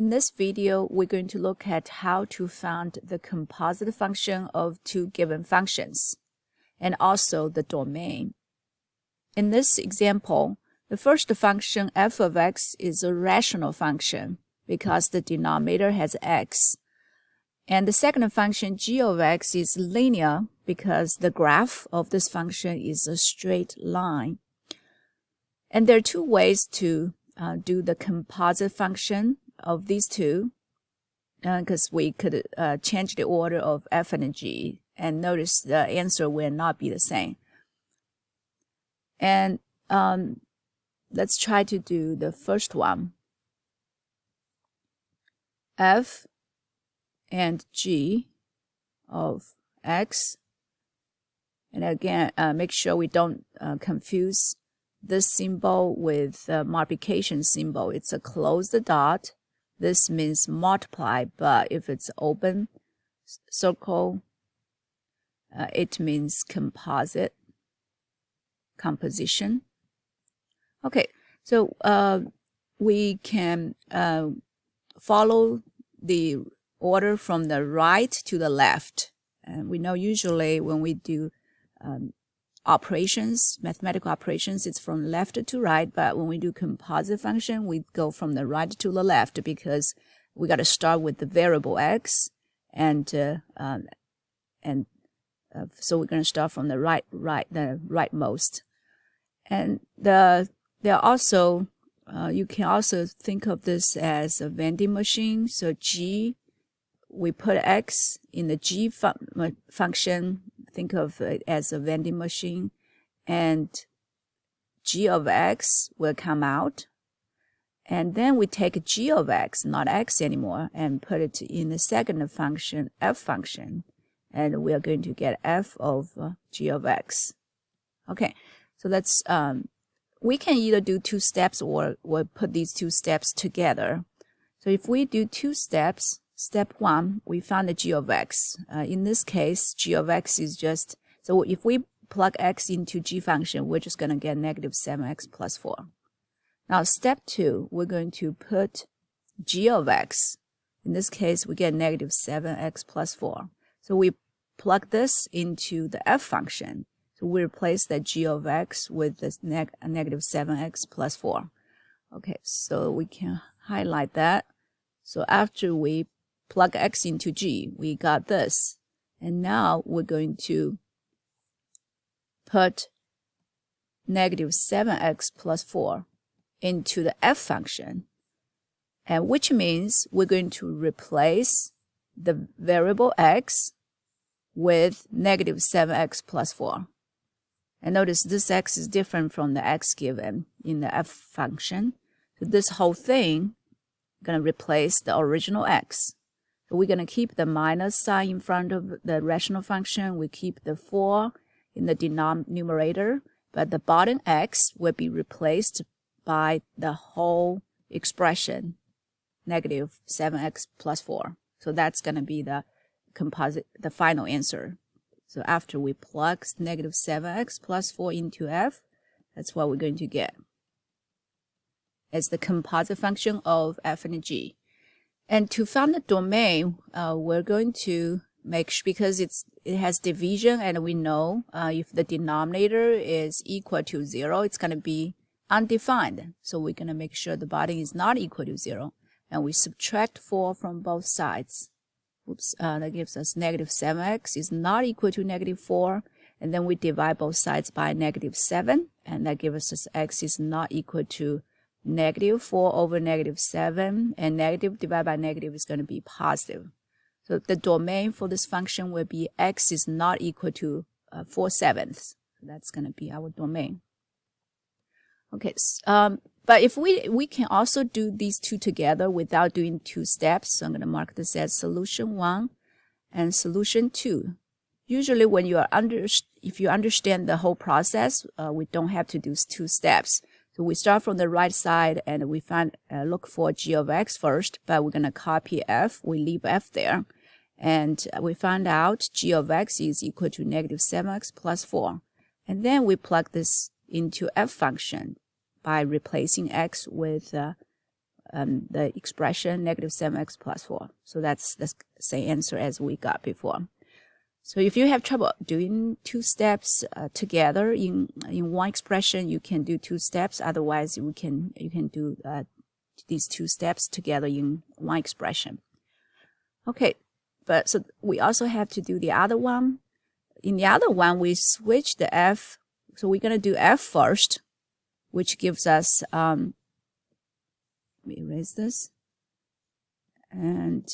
In this video, we're going to look at how to find the composite function of two given functions, and also the domain. In this example, the first function f of x is a rational function because the denominator has x. And the second function g of x is linear because the graph of this function is a straight line. And there are two ways to do the composite function of these two, because we could change the order of f and g, and notice the answer will not be the same. And let's try to do the first one. F and g of x, and again make sure we don't confuse this symbol with the multiplication symbol. It's a closed dot. This means multiply, but if it's open circle, it means composition. Okay, so we can follow the order from the right to the left. And we know usually when we do operations, mathematical operations, it's from left to right, but when we do composite function, we go from the right to the left because we got to start with the variable x, and so we're going to start from the rightmost. And there are also you can also think of this as a vending machine. So g, we put x in the g function. Think of it as a vending machine, and g of x will come out, and then we take g of x, not x anymore, and put it in the second function, f function, and we are going to get f of g of x. Okay, so let's we can either do two steps or we'll put these two steps together. So if we do two steps, step one, we found the g of x. In this case, g of x is just, so if we plug x into g function, we're just going to get negative 7x plus 4. Now, step two, we're going to put g of x. In this case, we get negative 7x plus 4. So we plug this into the f function. So we replace that g of x with this negative 7x plus 4. Okay, so we can highlight that. So after we plug x into g, we got this. And now we're going to put negative 7x plus 4 into the f function, and which means we're going to replace the variable x with negative 7x plus 4. And notice this x is different from the x given in the f function. So this whole thing is going to replace the original x. So we're going to keep the minus sign in front of the rational function. We keep the 4 in the numerator, but the bottom x will be replaced by the whole expression, negative 7x plus 4. So that's going to be the final answer. So after we plug negative 7x plus 4 into f, that's what we're going to get as the composite function of f and g. And to find the domain, we're going to make sure, because it has division, and we know if the denominator is equal to 0, it's going to be undefined. So we're going to make sure the bottom is not equal to 0. And we subtract 4 from both sides. Oops, that gives us negative 7x is not equal to negative 4. And then we divide both sides by negative 7. And that gives us x is not equal to negative 4 over negative 7. And negative divided by negative is going to be positive. So the domain for this function will be x is not equal to 4/7. So that's going to be our domain. Okay, but if we can also do these two together without doing two steps. So I'm going to mark this as solution 1 and solution 2. Usually when you are if you understand the whole process, we don't have to do two steps. So we start from the right side and we look for g of x first, but we're going to copy f. We leave f there. And we find out g of x is equal to negative 7x plus 4. And then we plug this into f function by replacing x with the expression negative 7x plus 4. So that's the same answer as we got before. So if you have trouble doing two steps together in one expression, you can do two steps. Otherwise, you can do these two steps together in one expression. Okay, but so we also have to do the other one. In the other one, we switch the f. So we're going to do f first, which gives us, let me erase this, and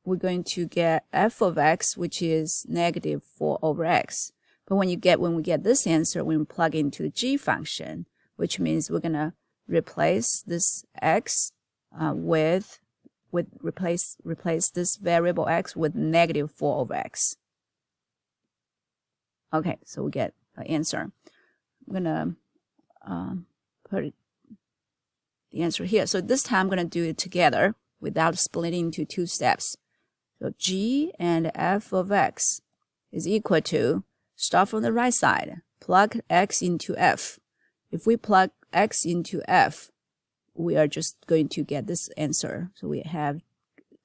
we're going to get f of x, which is negative 4 over x. But when we get this answer, we plug into the g function, which means we're going to replace this x replace this variable x with negative 4 over x. Okay, so we get an answer. I'm going to put the answer here. So this time I'm going to do it together without splitting into two steps. So g and f of x is equal to, start from the right side, plug x into f. If we plug x into f, we are just going to get this answer. So we have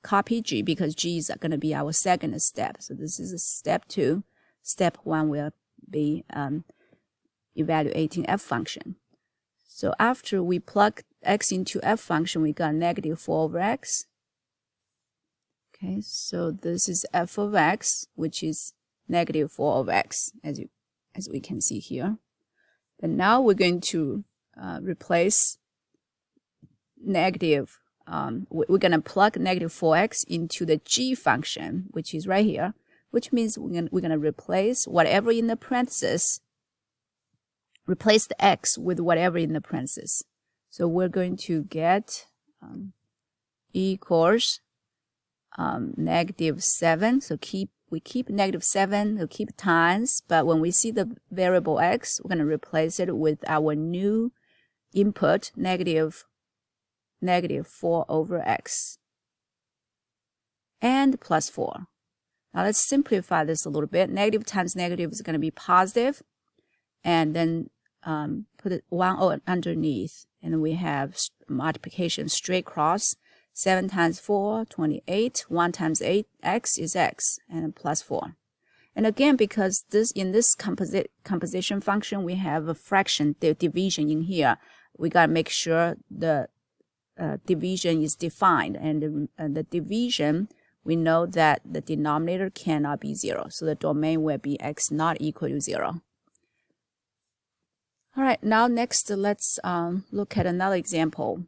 copy g, because g is going to be our second step. So this is step 2. Step 1 will be evaluating f function. So after we plug x into f function, we got negative 4 over x. Okay, so this is f of x, which is negative 4 over x, as we can see here. But now we're going to replace negative, we're going to plug negative 4x into the g function, which is right here, which means we're going to replace whatever in the parentheses, replace the x with whatever in the parentheses. So we're going to get equals negative 7. So we keep negative 7, we'll keep times, but when we see the variable x, we're going to replace it with our new input, negative 4 over x, and plus 4. Now let's simplify this a little bit. Negative times negative is going to be positive, and then put it 1 underneath, and then we have multiplication straight cross. 7 times 4, 28. 1 times 8, x is x, and plus 4. And again, because in this composition function, we have a fraction, the division in here, we got to make sure the division is defined. And the division, we know that the denominator cannot be 0. So the domain will be x not equal to 0. All right, now next, let's look at another example.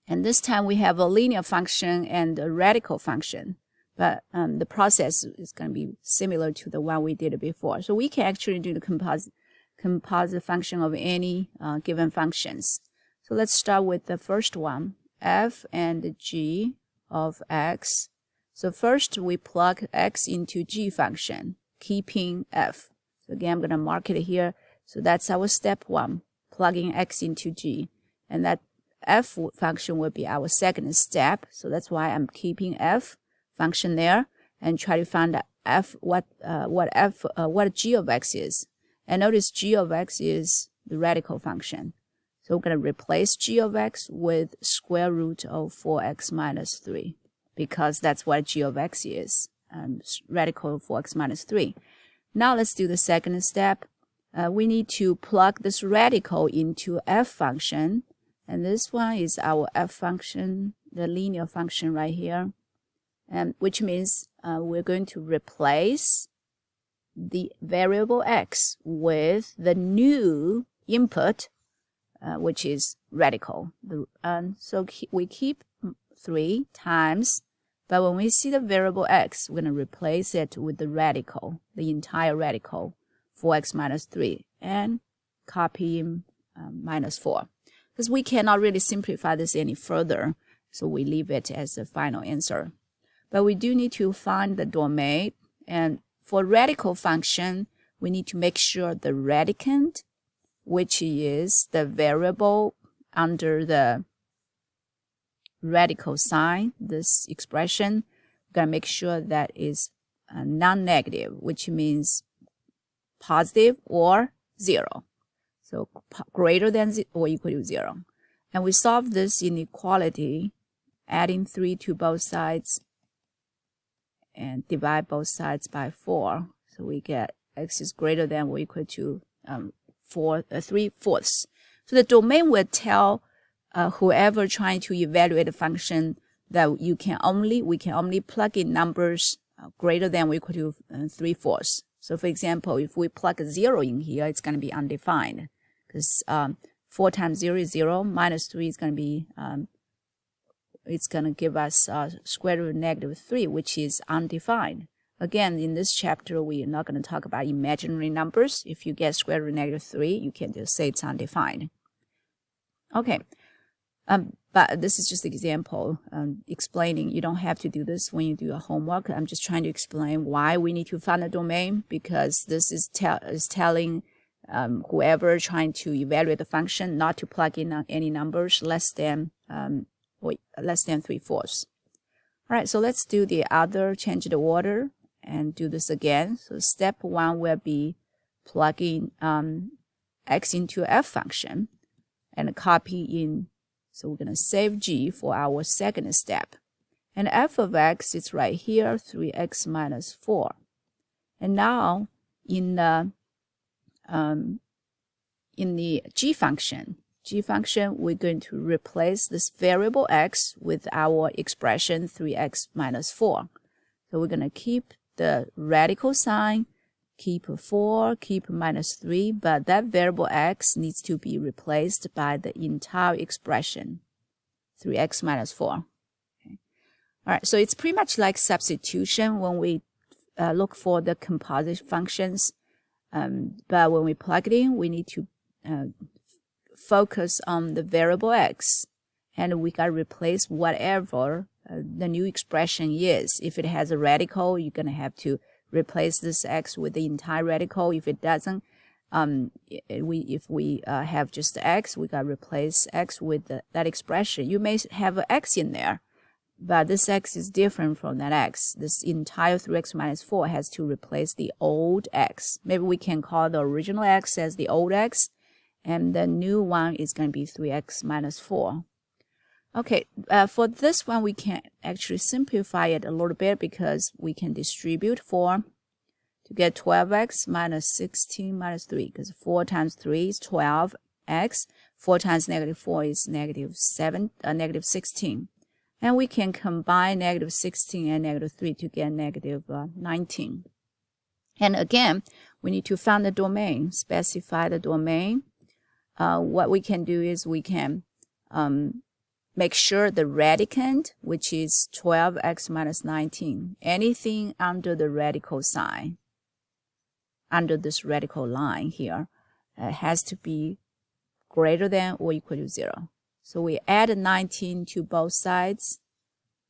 And this time we have a linear function and a radical function, but the process is going to be similar to the one we did before. So we can actually do the composite function of any given functions. So let's start with the first one, f and g of x. So first we plug x into g function, keeping f. So again, I'm going to mark it here. So that's our step 1, plugging x into g. And that f function will be our second step, so that's why I'm keeping f function there and try to find what g of x is. And notice g of x is the radical function, so we're going to replace g of x with square root of 4x minus 3, because that's what g of x is, radical of 4x minus 3. Now let's do the second step. We need to plug this radical into f function. And this one is our f function, the linear function right here, which means we're going to replace the variable x with the new input, which is radical. So we keep 3 times, but when we see the variable x, we're going to replace it with the radical, the entire radical, 4x minus 3, and copy minus 4. Because we cannot really simplify this any further, so we leave it as the final answer. But we do need to find the domain, and for radical function, we need to make sure the radicand, which is the variable under the radical sign, this expression, we're going to make sure that is non-negative, which means positive or 0. So greater than or equal to 0. And we solve this inequality, adding 3 to both sides and divide both sides by 4. So we get x is greater than or equal to 3/4. So the domain will tell whoever trying to evaluate the function that we can only plug in numbers greater than or equal to 3/4. So for example, if we plug a 0 in here, it's going to be undefined because 4 times 0 is 0, minus 3 is going to be it's going to give us square root of negative 3, which is undefined. Again, in this chapter, we are not going to talk about imaginary numbers. If you get square root of negative 3, you can just say it's undefined. Okay, but this is just an example explaining. You don't have to do this when you do your homework. I'm just trying to explain why we need to find a domain, because this is telling whoever trying to evaluate the function not to plug in any numbers less than 3/4. All right, so let's do the other, change the order and do this again. So step 1 will be plugging x into f function and copy in. So we're going to save G for our second step. And f of x is right here, 3x minus 4. And now in the G function, we're going to replace this variable x with our expression 3x minus 4. So we're going to keep the radical sign, keep 4, keep minus 3, but that variable x needs to be replaced by the entire expression, 3x minus 4. Okay. All right, so it's pretty much like substitution when we look for the composite functions, but when we plug it in, we need to focus on the variable x, and we got to replace whatever the new expression is. If it has a radical, you're going to have to replace this x with the entire radical. If it doesn't, if we have just x, we got to replace x with that expression. You may have an x in there, but this x is different from that x. This entire 3x minus 4 has to replace the old x. Maybe we can call the original x as the old x, and the new one is going to be 3x minus 4. Okay, for this one, we can actually simplify it a little bit because we can distribute 4 to get 12x minus 16 minus 3, because 4 times 3 is 12x. 4 times negative 4 is negative 16. And we can combine negative 16 and negative 3 to get negative 19. And again, we need to find the domain, specify the domain. What we can do is we can make sure the radicand, which is 12x minus 19, anything under the radical sign, under this radical line here, has to be greater than or equal to 0. So we add 19 to both sides.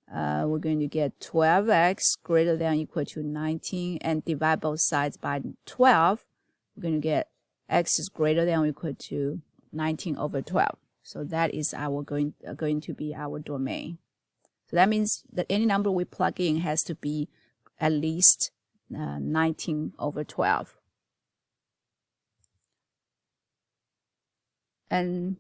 We're going to get 12x greater than or equal to 19, and divide both sides by 12. We're going to get x is greater than or equal to 19 over 12. So that is our going to be our domain. So that means that any number we plug in has to be at least 19 over 12. And